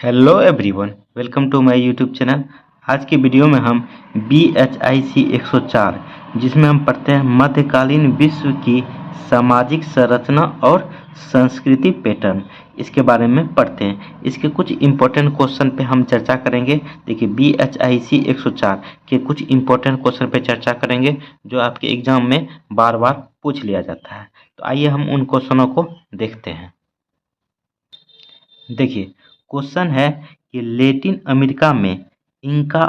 Hello everyone, welcome to my YouTube channel. आज की video में हम BHIC 104 जिसमें हम पढ़ते हैं मध्यकालीन विश्व की सामाजिक संरचना और संस्कृति पैटर्न, इसके बारे में पढ़ते हैं। इसके कुछ इम्पोर्टेंट क्वेश्चन पे हम चर्चा करेंगे। देखिए, BHIC 104 के कुछ इम्पोर्टेंट क्वेश्चन पे चर्चा करेंगे जो आपके एग्जाम में बार बार पूछ लिया जाता है। तो आइए हम उन क्वेश्चनों को देखते हैं। देखिए, क्वेश्चन है कि लैटिन अमेरिका में इनका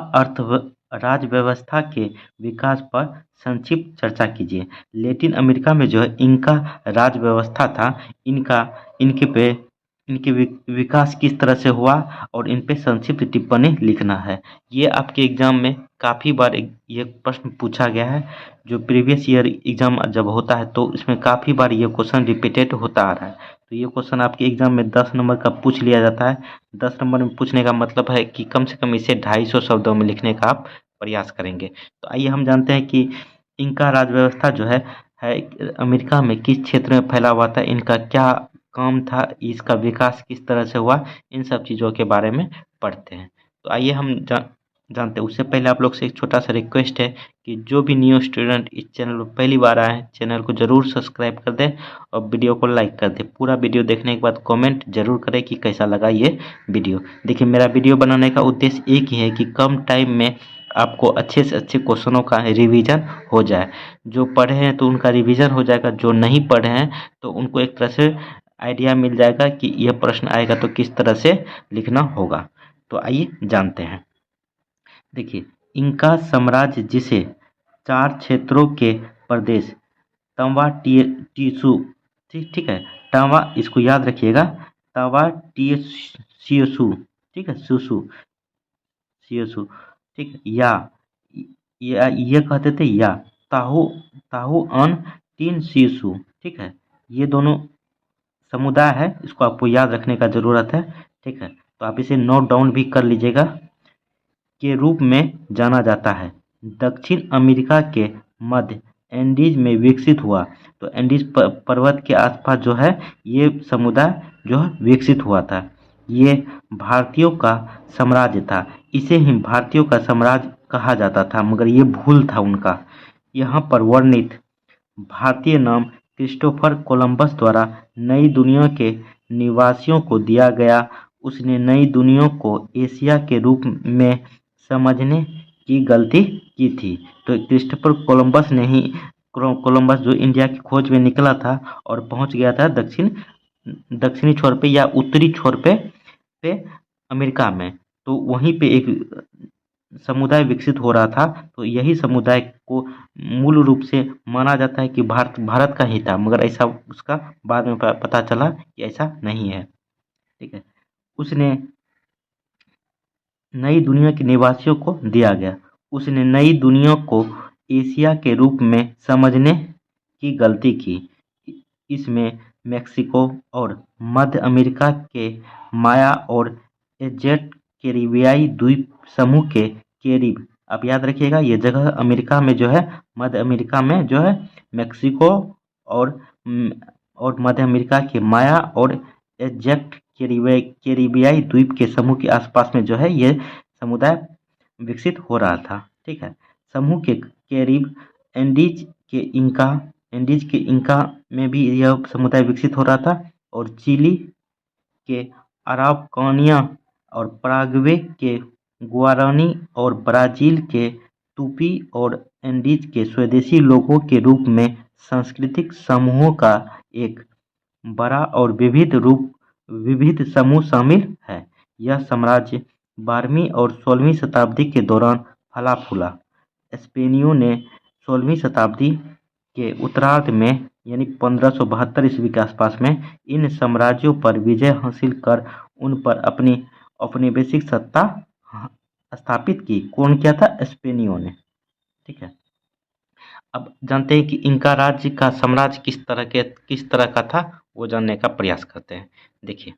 राज व्यवस्था के विकास पर संक्षिप्त चर्चा कीजिए। लैटिन अमेरिका में जो है इनका राज व्यवस्था था, इनके विकास किस तरह से हुआ और इन पे संक्षिप्त टिप्पणी लिखना है। ये आपके एग्जाम में काफ़ी बार ये प्रश्न पूछा गया है। जो प्रीवियस ईयर एग्जाम जब होता है तो इसमें काफ़ी बार ये क्वेश्चन रिपीटेड होता आ रहा है। तो ये क्वेश्चन आपके एग्जाम में 10 नंबर का पूछ लिया जाता है। 10 नंबर में पूछने का मतलब है कि कम से कम इसे 250 शब्दों में लिखने का आप प्रयास करेंगे। तो आइए हम जानते हैं कि इनका राज व्यवस्था जो है अमेरिका में किस क्षेत्र में फैला हुआ था, इनका क्या काम था, इसका विकास किस तरह से हुआ, इन सब चीज़ों के बारे में पढ़ते हैं। तो आइए हम जानते हैं। उससे पहले आप लोग से एक छोटा सा रिक्वेस्ट है कि जो भी न्यू स्टूडेंट इस चैनल पर पहली बार आए हैं, चैनल को ज़रूर सब्सक्राइब कर दें और वीडियो को लाइक कर दें। पूरा वीडियो देखने के बाद कमेंट जरूर करें कि कैसा लगा ये वीडियो। देखिए, मेरा वीडियो बनाने का उद्देश्य एक ही है कि कम टाइम में आपको अच्छे से अच्छे क्वेश्चनों का रिवीजन हो जाए। जो पढ़े हैं तो उनका रिवीजन हो जाएगा, जो नहीं पढ़े हैं तो उनको एक तरह से आइडिया मिल जाएगा कि यह प्रश्न आएगा तो किस तरह से लिखना होगा। तो आइए जानते हैं। देखिए, इंका साम्राज्य जिसे 4 क्षेत्रों के प्रदेश तवा टीसू, ठीक है, तवा, इसको याद रखिएगा, तवा टीसू, ठीक है, सुसु सियोसु, ठीक है, या ये कहते थे, या ताहू ताहू अन तीन सियोसु, ठीक है। ये दोनों समुदाय है, इसको आपको याद रखने का ज़रूरत है, ठीक है। तो आप इसे नोट डाउन भी कर लीजिएगा। के रूप में जाना जाता है। दक्षिण अमेरिका के मध्य एंडीज में विकसित हुआ। तो एंडीज पर्वत के आसपास जो है ये समुदाय जो है विकसित हुआ था। ये भारतीयों का साम्राज्य था। इसे ही भारतीयों का साम्राज्य कहा जाता था, मगर ये भूल था उनका। यहाँ पर वर्णित भारतीय नाम क्रिस्टोफर कोलंबस द्वारा नई दुनिया के निवासियों को दिया गया। उसने नई दुनिया को एशिया के रूप में समझने की गलती की थी। तो क्रिस्टोफर कोलंबस ने ही कोलंबस जो इंडिया की खोज में निकला था और पहुंच गया था दक्षिणी छोर पे या उत्तरी छोर पे अमेरिका में। तो वहीं पे एक समुदाय विकसित हो रहा था। तो यही समुदाय को मूल रूप से माना जाता है कि भारत का ही था, मगर ऐसा उसका बाद में पता चला कि ऐसा नहीं है, ठीक है। उसने नई दुनिया के निवासियों को दिया गया। उसने नई दुनिया को एशिया के रूप में समझने की गलती की। इसमें मेक्सिको और मध्य अमेरिका के माया और एजेट कैरिबियाई द्वीप समूह के कैरिब, आप याद रखिएगा, ये जगह अमेरिका में जो है, मध्य अमेरिका में जो है मेक्सिको और और मध्य अमेरिका के माया और एजेक्ट कैरिबियाई द्वीप के समूह के आसपास में जो है ये समुदाय विकसित हो रहा था, ठीक है। समूह के कैरिब एंडीज के इंका में भी यह समुदाय विकसित हो रहा था। और चिली के अरावकानिया और पराग्वे के गुआरानी और ब्राज़ील के तुपी और एंडीज के स्वदेशी लोगों के रूप में सांस्कृतिक समूहों का एक बड़ा और विविध समूह शामिल है। यह साम्राज्य 12वीं और 16वीं शताब्दी के दौरान फला फूला। स्पेनियों ने 16वीं शताब्दी के उत्तरार्ध में यानी 1572 ईस्वी के आसपास में इन साम्राज्यों पर विजय हासिल कर उन पर अपनी औपनिवेशिक सत्ता स्थापित की। कौन किया था? स्पेनियों ने, ठीक है। अब जानते हैं कि इनका राज्य का साम्राज्य किस तरह का था, वो जानने का प्रयास करते हैं। देखिए,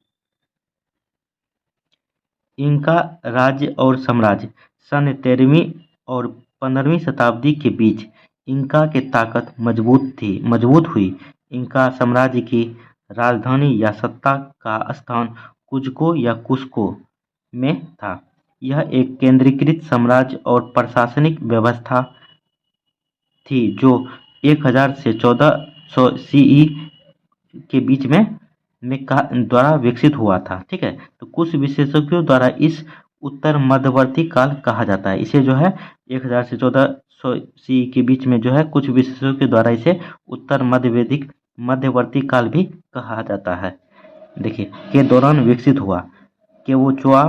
इनका राज्य और साम्राज्य सन 13वीं और 15वीं शताब्दी के बीच इनका की ताकत मजबूत हुई। इनका साम्राज्य की राजधानी या सत्ता का स्थान कुज्को या कुस्को में था। यह एक केंद्रीकृत साम्राज्य और प्रशासनिक व्यवस्था थी जो 1000 से 1400 सीई के बीच में द्वारा विकसित हुआ था। ठीक है, तो कुछ विशेषज्ञों द्वारा इस उत्तर मध्यवर्ती काल कहा जाता है। इसे जो है 1000 से 1400 सी के बीच में जो है कुछ विशेषज्ञों के द्वारा इसे उत्तर मध्यवैदिक मध्यवर्ती काल भी कहा जाता है। देखिए, के दौरान विकसित हुआ। केवुचुआ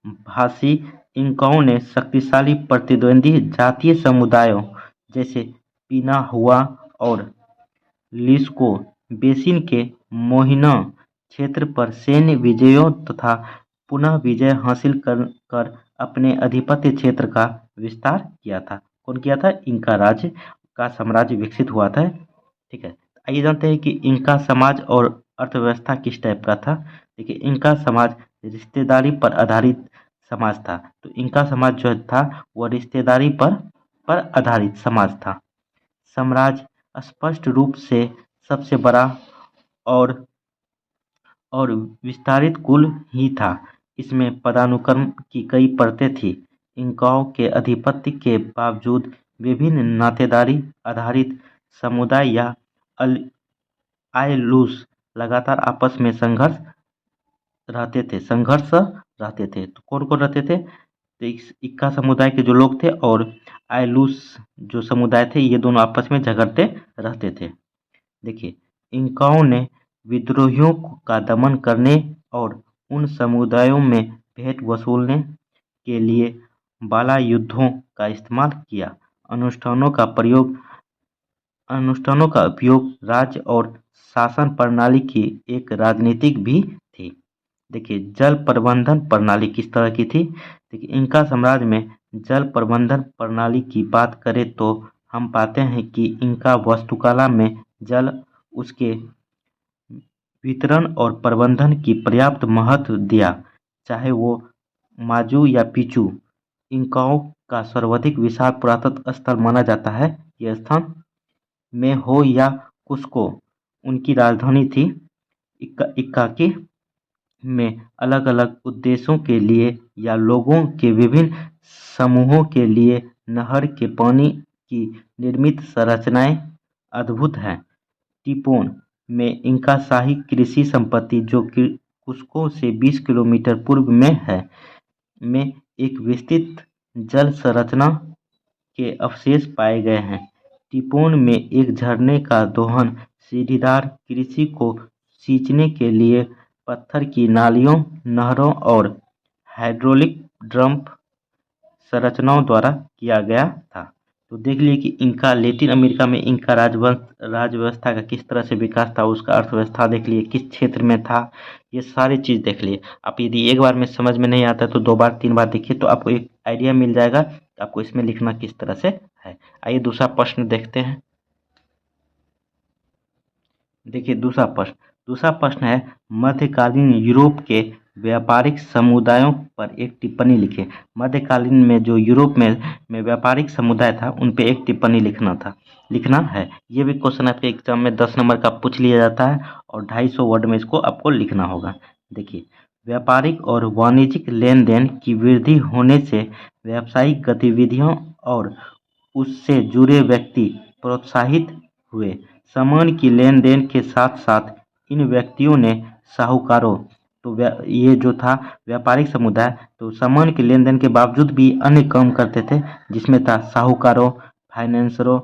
भाषी इंकाओं ने शक्तिशाली प्रतिद्वंदी जातीय समुदायों जैसे पिनाहुआ और लिस्को बेसिन के मोहिना क्षेत्र पर सैन्य विजयों तथा पुनः विजय हासिल कर अपने आधिपत्य क्षेत्र का विस्तार किया था। कौन किया था? इंका राज्य का साम्राज्य विकसित हुआ था। ठीक है, आइए जानते हैं कि इंका समाज और अर्थव्यवस्था किस टाइप का था। देखिए, इंका समाज रिश्तेदारी पर आधारित समाज था। तो इंका समाज जो था वह रिश्तेदारी पर आधारित समाज था। साम्राज्य स्पष्ट रूप से सबसे बड़ा और और विस्तारित कुल ही था। इसमें पदानुक्रम की कई परतें थीं। इंकाओं के आधिपत्य के बावजूद विभिन्न नातेदारी आधारित समुदाय या आयलूस लगातार आपस में संघर्ष रहते थे। तो कौन कौन रहते थे? तो इक्का समुदाय के जो लोग थे और आयलूस जो समुदाय थे, ये दोनों आपस में झगड़ते रहते थे। देखिए, इंकाओं ने विद्रोहियों का दमन करने और उन समुदायों में भेंट वसूलने के लिए बाला युद्धों का इस्तेमाल किया। अनुष्ठानों का उपयोग राज्य और शासन प्रणाली की एक राजनीतिक भी थी। देखिए, जल प्रबंधन प्रणाली किस तरह की थी? देखिए, इंका साम्राज्य में जल प्रबंधन प्रणाली की बात करें तो हम पाते हैं कि इंका वास्तुकला में जल, उसके वितरण और प्रबंधन की पर्याप्त महत्व दिया। चाहे वो माचू या पिचू इंकाओं का सर्वाधिक विशाल पुरातत्व स्थल माना जाता है। यह स्थान में हो या कुस्को उनकी राजधानी थी। इक्काकी में अलग-अलग उद्देश्यों के लिए या लोगों के विभिन्न समूहों के लिए नहर के पानी की निर्मित संरचनाएं अद्भुत हैं। टिपोन में इंका शाही कृषि संपत्ति जो कि कुस्को से 20 किलोमीटर पूर्व में है, में एक विस्तृत जल संरचना के अवशेष पाए गए हैं। टिपोन में एक झरने का दोहन सीढ़ीदार कृषि को सींचने के लिए पत्थर की नालियों, नहरों और हाइड्रोलिक ड्रम संरचनाओं द्वारा किया गया था। तो देख लिए कि इंका लैटिन अमेरिका में इंका राज्य व्यवस्था का किस तरह से विकास था, उसका अर्थव्यवस्था देख लिए, किस क्षेत्र में था, ये सारी चीज़ देख लिए। आप यदि एक बार में समझ में नहीं आता है तो 2 बार 3 बार देखिए तो आपको एक आइडिया मिल जाएगा कि आपको इसमें लिखना किस तरह से है। आइए दूसरा प्रश्न देखते हैं। देखिए, दूसरा प्रश्न है मध्यकालीन यूरोप के व्यापारिक समुदायों पर एक टिप्पणी लिखें। मध्यकालीन में जो यूरोप में व्यापारिक समुदाय था उन पे एक टिप्पणी लिखना है। ये भी क्वेश्चन आपके एग्जाम में 10 नंबर का पूछ लिया जाता है और 250 वर्ड में इसको आपको लिखना होगा। देखिए, व्यापारिक और वाणिज्यिक लेन देन की वृद्धि होने से व्यावसायिक गतिविधियों और उससे जुड़े व्यक्ति प्रोत्साहित हुए। सामान की लेन देन के साथ साथ इन व्यक्तियों ने साहूकारों, तो ये जो था व्यापारिक समुदाय, तो सामान के लेन देन के बावजूद भी अन्य काम करते थे, जिसमें था साहूकारों, फाइनेंसरों,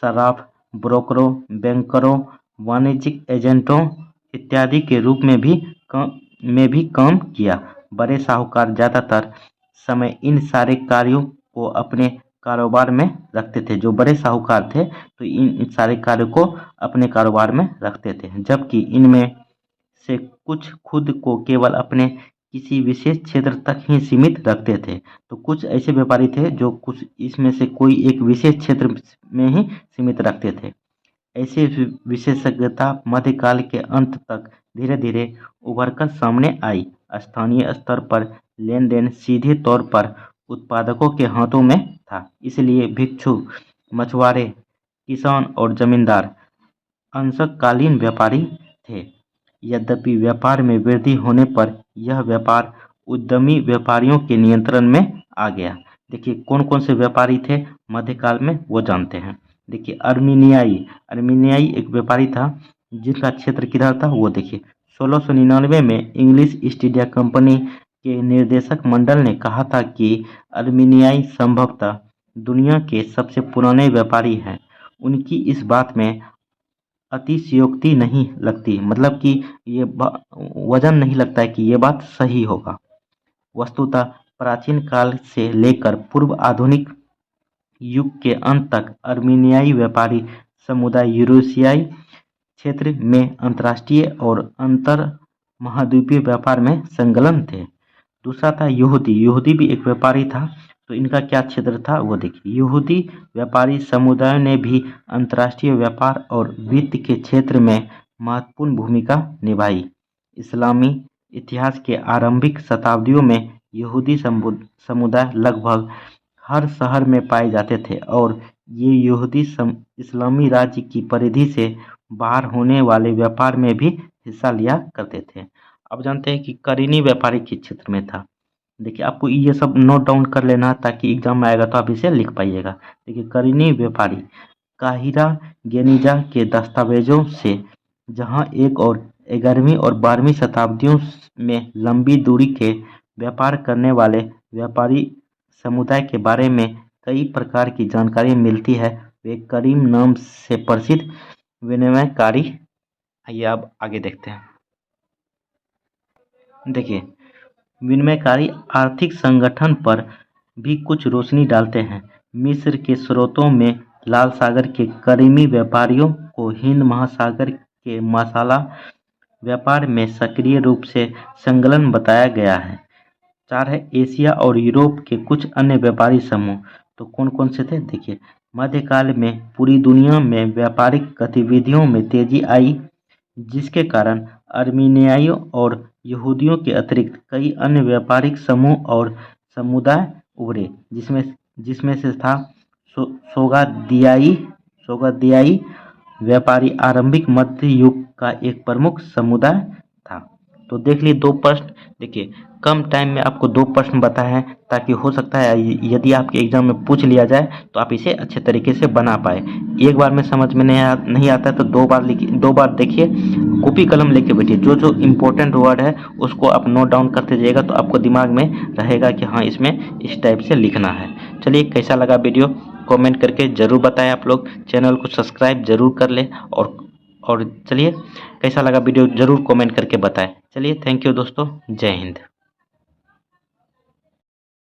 सराफ, ब्रोकरों, बैंकरों, वाणिज्यिक एजेंटों इत्यादि के रूप में भी काम किया। बड़े साहूकार ज़्यादातर समय इन सारे कार्यों को अपने कारोबार में रखते थे। जो बड़े साहूकार थे तो इन सारे कार्यों को अपने कारोबार में रखते थे, जबकि इनमें से कुछ खुद को केवल अपने किसी विशेष क्षेत्र तक ही सीमित रखते थे। तो कुछ ऐसे व्यापारी थे जो कुछ इसमें से कोई एक विशेष क्षेत्र में ही सीमित रखते थे। ऐसी विशेषज्ञता मध्यकाल के अंत तक धीरे धीरे उभरकर सामने आई। स्थानीय स्तर पर लेन देन सीधे तौर पर उत्पादकों के हाथों में था, इसलिए भिक्षु, मछुआरे, किसान और जमींदार अंशकालीन व्यापारी थे। यद्यपि व्यापार में वृद्धि होने पर यह व्यापार उद्यमी व्यापारियों के नियंत्रण में आ गया। देखिए कौन कौन से व्यापारी थे मध्यकाल में, वो जानते हैं। देखिए अर्मीनियाई एक व्यापारी था जिसका क्षेत्र किधर था, वो देखिए 1699 में इंग्लिश ईस्ट इंडिया कंपनी के निर्देशक मंडल ने कहा था कि अर्मीनियाई संभवतः दुनिया के सबसे पुराने व्यापारी हैं। उनकी इस बात में अतिशयोक्ति नहीं लगती, मतलब कि ये वजन नहीं लगता है कि ये बात सही होगा। वस्तुतः प्राचीन काल से लेकर पूर्व आधुनिक युग के अंत तक अर्मीनियाई व्यापारी समुदाय यूरेशियाई क्षेत्र में अंतर्राष्ट्रीय और अंतर महाद्वीपीय व्यापार में संलग्न थे। दूसरा था यहूदी भी एक व्यापारी था। तो इनका क्या क्षेत्र था वो देखिए। यहूदी व्यापारी समुदायों ने भी अंतर्राष्ट्रीय व्यापार और वित्त के क्षेत्र में महत्वपूर्ण भूमिका निभाई। इस्लामी इतिहास के आरंभिक शताब्दियों में यहूदी समुदाय लगभग हर शहर में पाए जाते थे और ये यहूदी इस्लामी राज्य की परिधि से बाहर होने वाले व्यापार में भी हिस्सा लिया करते थे। अब जानते हैं कि करीनी व्यापारी किस क्षेत्र में था। देखिए आपको ये सब नोट डाउन कर लेना ताकि एग्जाम में आएगा तो आप इसे लिख पाइएगा। देखिए करीनी व्यापारी काहिरा गेनिजा के दस्तावेजों से जहां एक और 11वीं और 12वीं शताब्दियों में लंबी दूरी के व्यापार करने वाले व्यापारी समुदाय के बारे में कई प्रकार की जानकारी मिलती है, वे करीम नाम से प्रसिद्ध विनिमयकारी। आइए अब आगे देखते हैं। देखिए विनिमयकारी आर्थिक संगठन पर भी कुछ रोशनी डालते हैं। मिस्र के स्रोतों में लाल सागर के करीमी व्यापारियों को हिंद महासागर के मसाला व्यापार में सक्रिय रूप से संलग्न बताया गया है। 4 है एशिया और यूरोप के कुछ अन्य व्यापारी समूह। तो कौन कौन से थे देखिए। मध्यकाल में पूरी दुनिया में व्यापारिक गतिविधियों में तेजी आई, जिसके कारण अर्मीनियाइयों और यहूदियों के अतिरिक्त कई अन्य व्यापारिक समूह और समुदाय उभरे, जिसमें से था सोगादियाई व्यापारी आरंभिक मध्य युग का एक प्रमुख समुदाय था। तो देख लिए 2 प्रश्न। देखिए कम टाइम में आपको 2 प्रश्न बताए हैं ताकि हो सकता है यदि आपके एग्जाम में पूछ लिया जाए तो आप इसे अच्छे तरीके से बना पाए। एक बार में समझ में नहीं आता है तो 2 बार देखिए, कॉपी कलम लेके बैठिए। जो इम्पोर्टेंट वर्ड है उसको आप नोट डाउन करते जाइएगा तो आपको दिमाग में रहेगा कि हाँ इसमें इस टाइप से लिखना है। चलिए कैसा लगा वीडियो कमेंट करके ज़रूर बताएं। आप लोग चैनल को सब्सक्राइब ज़रूर कर लें और चलिए कैसा लगा वीडियो ज़रूर कमेंट करके बताएं। चलिए थैंक यू दोस्तों, जय हिंद।